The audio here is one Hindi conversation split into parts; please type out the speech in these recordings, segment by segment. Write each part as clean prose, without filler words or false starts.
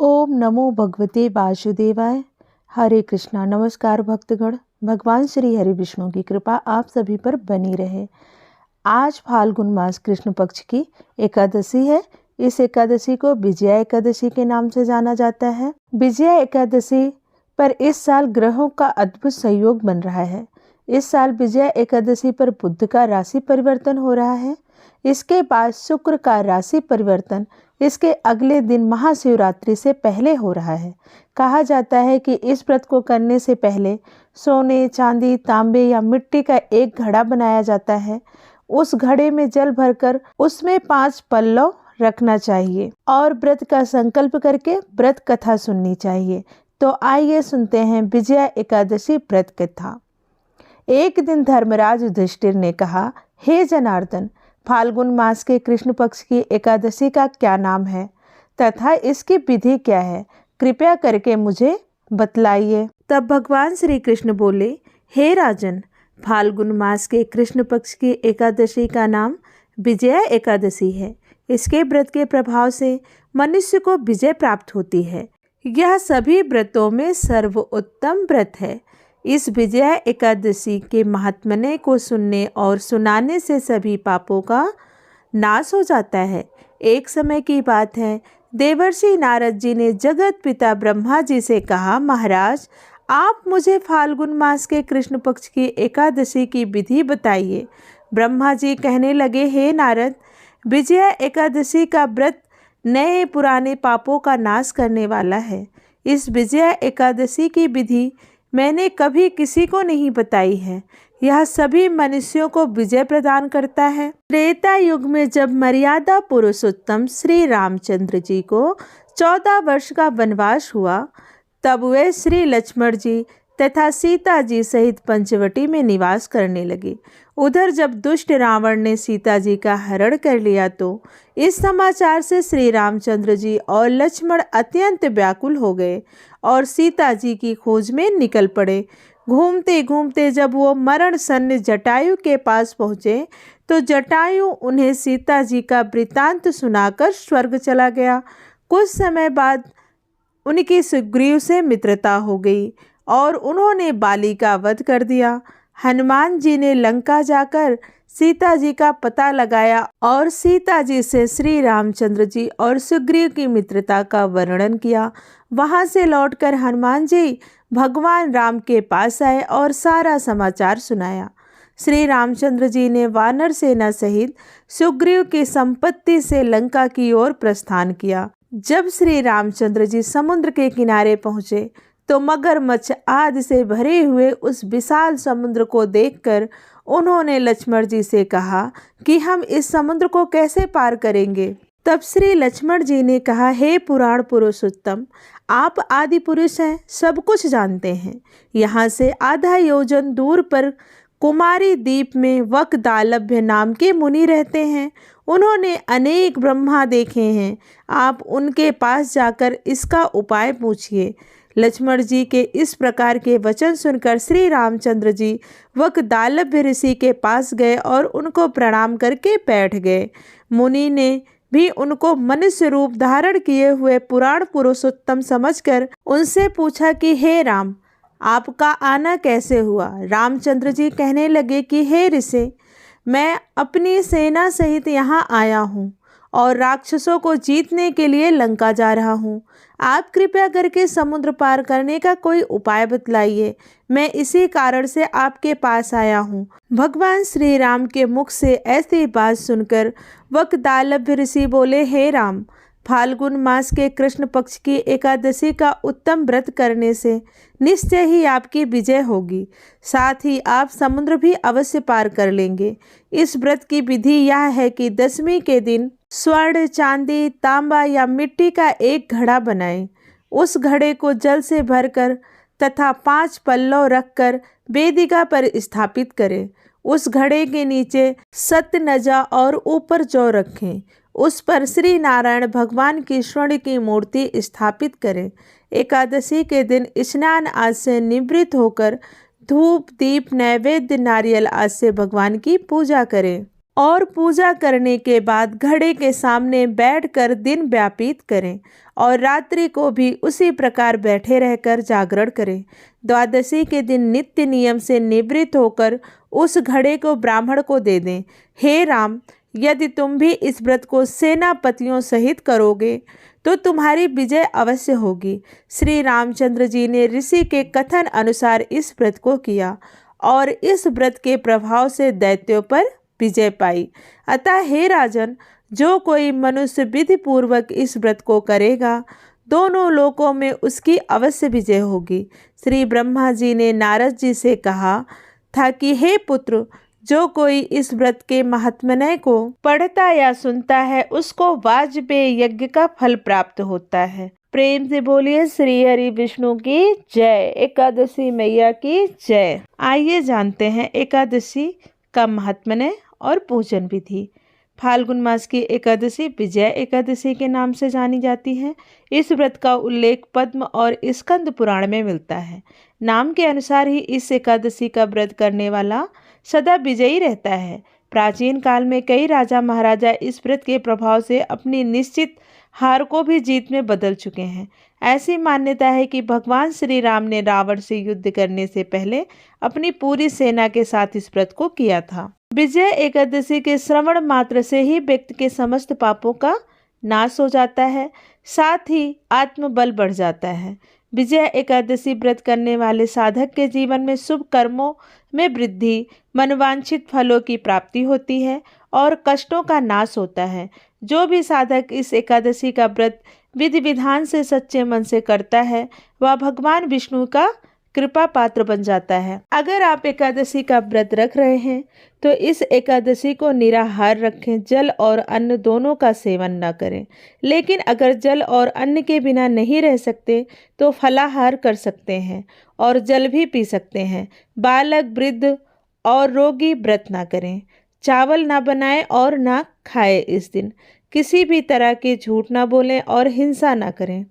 ओम नमो भगवते वासुदेवाय। हरे कृष्णा। नमस्कार भक्तगण, भगवान श्री हरि विष्णु की कृपा आप सभी पर बनी रहे। आज फाल्गुन मास कृष्ण पक्ष की एकादशी है। इस एकादशी को विजया एकादशी के नाम से जाना जाता है। विजया एकादशी पर इस साल ग्रहों का अद्भुत संयोग बन रहा है। इस साल विजया एकादशी पर बुध का राशि परिवर्तन हो रहा है। इसके बाद शुक्र का राशि परिवर्तन इसके अगले दिन महाशिवरात्रि से पहले हो रहा है। कहा जाता है कि इस व्रत को करने से पहले सोने, चांदी, तांबे या मिट्टी का एक घड़ा बनाया जाता है। उस घड़े में जल भरकर उसमें 5 पल्लव रखना चाहिए और व्रत का संकल्प करके व्रत कथा सुननी चाहिए। तो आइए सुनते हैं विजया एकादशी व्रत कथा। एक दिन धर्मराज युधिष्ठिर ने कहा, हे जनार्दन, फाल्गुन मास के कृष्ण पक्ष की एकादशी का क्या नाम है तथा इसकी विधि क्या है? कृपया करके मुझे बतलाइए। तब भगवान श्री कृष्ण बोले, हे राजन, फाल्गुन मास के कृष्ण पक्ष की एकादशी का नाम विजया एकादशी है। इसके व्रत के प्रभाव से मनुष्य को विजय प्राप्त होती है। यह सभी व्रतों में सर्वोत्तम व्रत है। इस विजया एकादशी के महात्म्य को सुनने और सुनाने से सभी पापों का नाश हो जाता है। एक समय की बात है, देवर्षि नारद जी ने जगत पिता ब्रह्मा जी से कहा, महाराज, आप मुझे फाल्गुन मास के कृष्ण पक्ष की एकादशी की विधि बताइए। ब्रह्मा जी कहने लगे, हे नारद, विजया एकादशी का व्रत नए पुराने पापों का नाश करने वाला है। इस विजया एकादशी की विधि मैंने कभी किसी को नहीं बताई है। यह सभी मनुष्यों को विजय प्रदान करता है। त्रेता युग में जब मर्यादा पुरुषोत्तम श्री रामचंद्र जी को 14 वर्ष का वनवास हुआ, तब वे श्री लक्ष्मण जी तथा सीता जी सहित पंचवटी में निवास करने लगे। उधर जब दुष्ट रावण ने सीता जी का हरण कर लिया तो इस समाचार से श्री रामचंद्र जी और लक्ष्मण अत्यंत व्याकुल हो गए और सीता जी की खोज में निकल पड़े। घूमते घूमते जब वो मरण सन्न जटायु के पास पहुँचे तो जटायु उन्हें सीता जी का वृत्तांत सुनाकर स्वर्ग चला गया। कुछ समय बाद उनकी सुग्रीव से मित्रता हो गई और उन्होंने बाली का वध कर दिया। हनुमान जी ने लंका जाकर सीता जी का पता लगाया और सीता जी से श्री रामचंद्र जी और सुग्रीव की मित्रता का वर्णन किया। वहां से लौटकर हनुमान जी भगवान राम के पास आए और सारा समाचार सुनाया। श्री रामचंद्र जी ने वानर सेना सहित सुग्रीव की संपत्ति से लंका की ओर प्रस्थान किया। जब श्री रामचंद्र जी समुद्र के किनारे पहुँचे तो मगरमच्छ आदि से भरे हुए उस विशाल समुद्र को देखकर उन्होंने लक्ष्मण जी से कहा कि हम इस समुद्र को कैसे पार करेंगे। तब श्री लक्ष्मण जी ने कहा, हे पुराण पुरुषोत्तम, आप आदि पुरुष हैं, सब कुछ जानते हैं। यहाँ से आधा योजन दूर पर कुमारी द्वीप में वकदालभ्य नाम के मुनि रहते हैं। उन्होंने अनेक ब्रह्मा देखे हैं। आप उनके पास जाकर इसका उपाय पूछिए। लक्ष्मण जी के इस प्रकार के वचन सुनकर श्री रामचंद्र जी वकदालभ्य ऋषि के पास गए और उनको प्रणाम करके बैठ गए। मुनि ने भी उनको मनुष्य रूप धारण किए हुए पुराण पुरुषोत्तम समझकर उनसे पूछा कि हे राम, आपका आना कैसे हुआ? रामचंद्र जी कहने लगे कि हे ऋषि, मैं अपनी सेना सहित यहाँ आया हूँ और राक्षसों को जीतने के लिए लंका जा रहा हूँ। आप कृपया करके समुद्र पार करने का कोई उपाय बतलाइए। मैं इसी कारण से आपके पास आया हूँ। भगवान श्री राम के मुख से ऐसी बात सुनकर वकदालभ्य ऋषि बोले, हे राम, फाल्गुन मास के कृष्ण पक्ष की एकादशी का उत्तम व्रत करने से निश्चय ही आपकी विजय होगी। साथ ही आप समुद्र भी अवश्य पार कर लेंगे। इस व्रत की विधि यह है कि दशमी के दिन स्वर्ण, चांदी, तांबा या मिट्टी का एक घड़ा बनाएं। उस घड़े को जल से भरकर तथा 5 पल्लव रखकर वेदिका पर स्थापित करें। उस घड़े के नीचे सतनजा और ऊपर जौ रखें। उस पर श्री नारायण भगवान की स्वर्ण की मूर्ति स्थापित करें। एकादशी के दिन स्नान आदि से निवृत्त होकर धूप, दीप, नैवेद्य, नारियल आदि से भगवान की पूजा करें। और पूजा करने के बाद घड़े के सामने बैठकर दिन व्यतीत करें और रात्रि को भी उसी प्रकार बैठे रहकर जागरण करें। द्वादशी के दिन नित्य नियम से निवृत्त होकर उस घड़े को ब्राह्मण को दे दें। हे राम, यदि तुम भी इस व्रत को सेनापतियों सहित करोगे तो तुम्हारी विजय अवश्य होगी। श्री रामचंद्र जी ने ऋषि के कथन अनुसार इस व्रत को किया और इस व्रत के प्रभाव से दैत्यों पर विजय पाई। अतः हे राजन, जो कोई मनुष्य विधि पूर्वक इस व्रत को करेगा, दोनों लोकों में उसकी अवश्य विजय होगी। श्री ब्रह्मा जी ने नारद जी से कहा था कि हे पुत्र, जो कोई इस व्रत के महात्म्य को पढ़ता या सुनता है उसको वाजपेय यज्ञ का फल प्राप्त होता है। प्रेम से बोलिए श्री हरि विष्णु की जय। एकादशी मैया की जय। आइए जानते हैं एकादशी का महात्म्य और पूजन विधि। फाल्गुन मास की एकादशी विजय एकादशी के नाम से जानी जाती है। इस व्रत का उल्लेख पद्म और स्कंद पुराण में मिलता है। नाम के अनुसार ही इस एकादशी का व्रत करने वाला सदा विजयी रहता है। प्राचीन काल में कई राजा महाराजा इस व्रत के प्रभाव से अपनी निश्चित हार को भी जीत में बदल चुके हैं। ऐसी मान्यता है कि भगवान श्री राम ने रावण से युद्ध करने से पहले अपनी पूरी सेना के साथ इस व्रत को किया था। विजय एकादशी के श्रवण मात्र से ही व्यक्ति के समस्त पापों का नाश हो जाता है, साथ ही आत्मबल बढ़ जाता है। विजय एकादशी व्रत करने वाले साधक के जीवन में शुभ कर्मों में वृद्धि, मनवांछित फलों की प्राप्ति होती है और कष्टों का नाश होता है। जो भी साधक इस एकादशी का व्रत विधि विधान से सच्चे मन से करता है, वह भगवान विष्णु का कृपा पात्र बन जाता है। अगर आप एकादशी का व्रत रख रहे हैं तो इस एकादशी को निराहार रखें। जल और अन्न दोनों का सेवन न करें। लेकिन अगर जल और अन्न के बिना नहीं रह सकते तो फलाहार कर सकते हैं और जल भी पी सकते हैं। बालक, वृद्ध और रोगी व्रत ना करें। चावल ना बनाएं और ना खाएं। इस दिन किसी भी तरह के झूठ ना बोलें और हिंसा ना करें।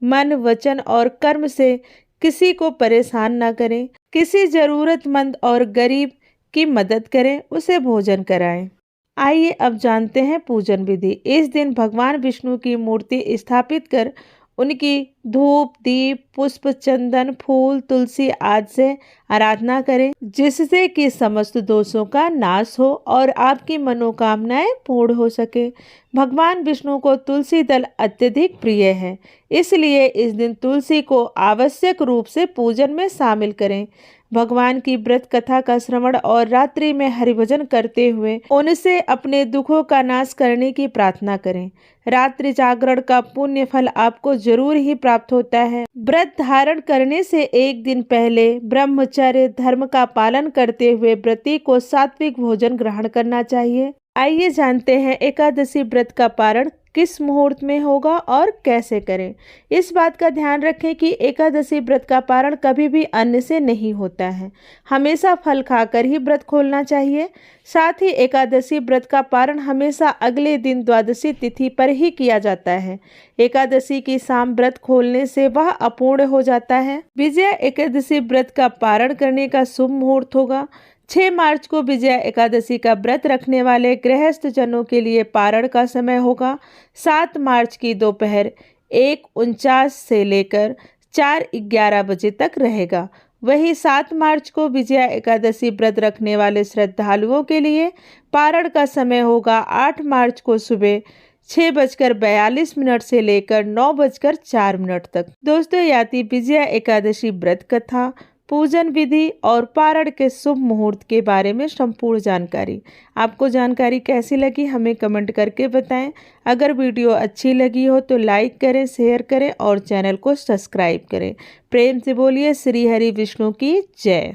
मन, वचन और कर्म से किसी को परेशान ना करें। किसी जरूरतमंद और गरीब की मदद करें, उसे भोजन कराएं। आइए अब जानते हैं पूजन विधि। इस दिन भगवान विष्णु की मूर्ति स्थापित कर उनकी धूप, दीप, पुष्प, चंदन, फूल, तुलसी आदि से आराधना करें, जिससे कि समस्त दोषों का नाश हो और आपकी मनोकामनाएं पूर्ण हो सके। भगवान विष्णु को तुलसी दल अत्यधिक प्रिय है, इसलिए इस दिन तुलसी को आवश्यक रूप से पूजन में शामिल करें। भगवान की व्रत कथा का श्रवण और रात्रि में हरिभजन करते हुए उनसे अपने दुखों का नाश करने की प्रार्थना करें। रात्रि जागरण का पुण्य फल आपको जरूर ही प्राप्त होता है। व्रत धारण करने से एक दिन पहले ब्रह्मचर्य धर्म का पालन करते हुए व्रती को सात्विक भोजन ग्रहण करना चाहिए। आइए जानते हैं एकादशी व्रत का पारण किस मुहूर्त में होगा और कैसे करें। इस बात का ध्यान रखें कि एकादशी व्रत का पारण कभी भी अन्न से नहीं होता है। हमेशा फल खाकर ही व्रत खोलना चाहिए। साथ ही एकादशी व्रत का पारण हमेशा अगले दिन द्वादशी तिथि पर ही किया जाता है। एकादशी की शाम व्रत खोलने से वह अपूर्ण हो जाता है। विजय एकादशी व्रत का पारण करने का शुभ मुहूर्त होगा 6 मार्च को। विजया एकादशी का व्रत रखने वाले गृहस्थ जनों के लिए पारण का समय होगा 7 मार्च की दोपहर 1:49 से लेकर 4:11 बजे तक रहेगा। वहीं 7 मार्च को विजया एकादशी व्रत रखने वाले श्रद्धालुओं के लिए पारण का समय होगा 8 मार्च को सुबह 6:42 से लेकर 9:04 तक। दोस्तों, याति विजया एकादशी व्रत कथा, पूजन विधि और पारण के शुभ मुहूर्त के बारे में संपूर्ण जानकारी। आपको जानकारी कैसी लगी हमें कमेंट करके बताएं। अगर वीडियो अच्छी लगी हो तो लाइक करें, शेयर करें और चैनल को सब्सक्राइब करें। प्रेम से बोलिए श्री हरि विष्णु की जय।